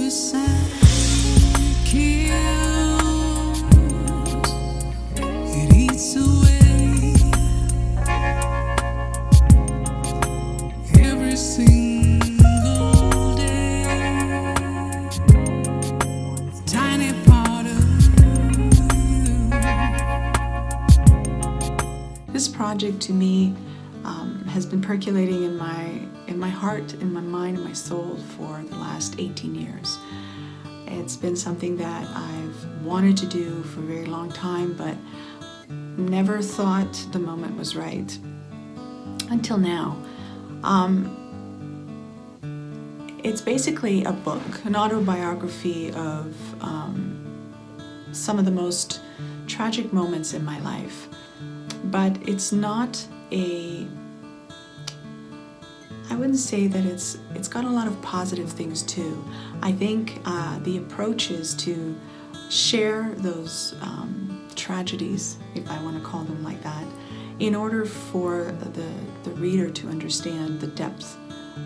suicide kills, it eats away every single day, tiny part of you. This project to me has been percolating in my heart, in my mind, in my soul for the last 18 years. It's been something that I've wanted to do for a very long time, but never thought the moment was right until now. It's basically a book, an autobiography of some of the most tragic moments in my life, but it's not I wouldn't say that it's got a lot of positive things too. I think the approach is to share those tragedies, if I want to call them like that, in order for the reader to understand the depth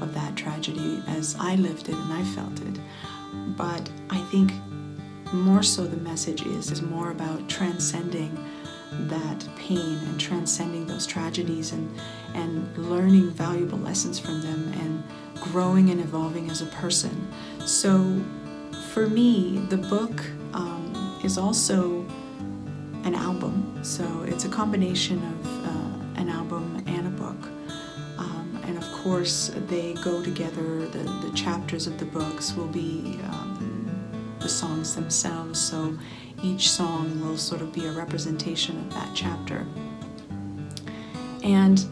of that tragedy as I lived it and I felt it. But I think more so the message is more about transcending that pain and transcending those tragedies and learning valuable lessons from them and growing and evolving as a person. So for me, the book is also an album. So it's a combination of an album and a book. And of course, they go together. The chapters of the books will be the songs themselves. So each song will sort of be a representation of that chapter. And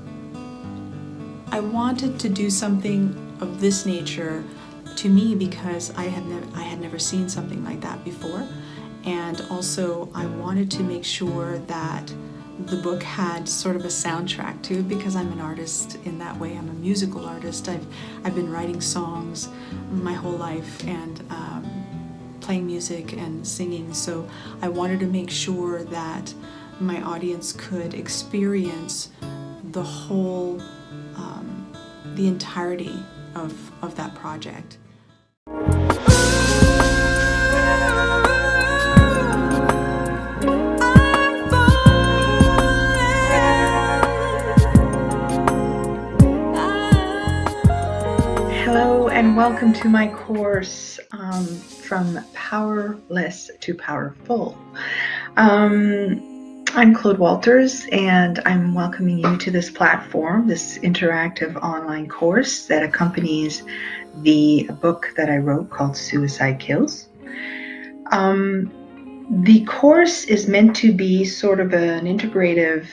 I wanted to do something of this nature to me because I had never seen something like that before. And also I wanted to make sure that the book had sort of a soundtrack to it because I'm an artist in that way. I'm a musical artist. I've been writing songs my whole life and playing music and singing. So I wanted to make sure that my audience could experience the whole, the entirety of that project. Hello and welcome to my course, From Powerless to Powerful. I'm Claude Walters, and I'm welcoming you to this platform, this interactive online course that accompanies the book that I wrote called Suicide Kills. The course is meant to be sort of an integrative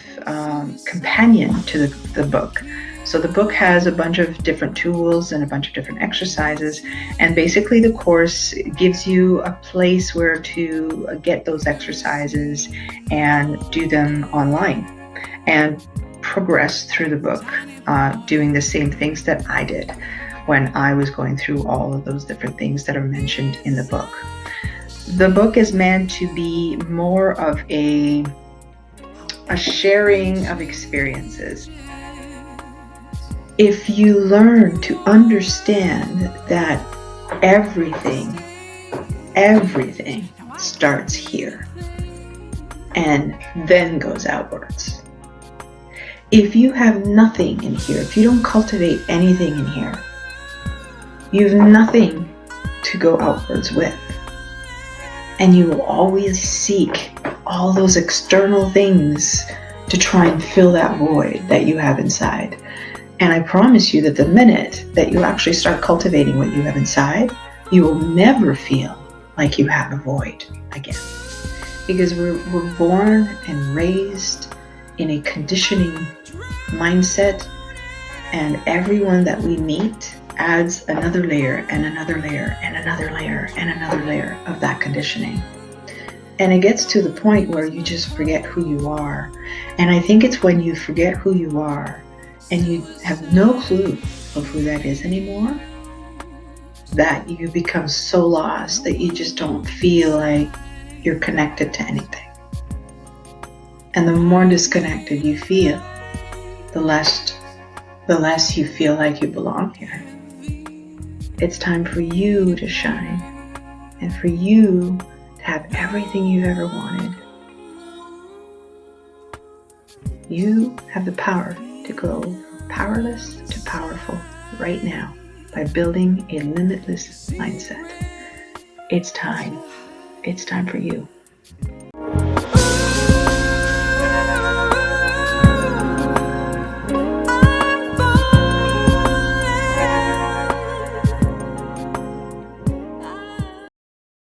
companion to the book. So the book has a bunch of different tools and a bunch of different exercises, and basically the course gives you a place where to get those exercises and do them online and progress through the book, doing the same things that I did when I was going through all of those different things that are mentioned in the book. The book is meant to be more of a sharing of experiences. If you learn to understand that everything starts here and then goes outwards. If you have nothing in here, if you don't cultivate anything in here, you have nothing to go outwards with. And you will always seek all those external things to try and fill that void that you have inside. And I promise you that the minute that you actually start cultivating what you have inside, you will never feel like you have a void again. Because we're born and raised in a conditioning mindset, and everyone that we meet adds another layer and another layer and another layer and another layer of that conditioning. And it gets to the point where you just forget who you are. And I think it's when you forget who you are and you have no clue of who that is anymore, that you become so lost that you just don't feel like you're connected to anything. And the more disconnected you feel, the less you feel like you belong here. It's time for you to shine. and for you to have everything you've ever wanted. You have the power to go from powerless to powerful right now by building a limitless mindset. It's time. It's time for you.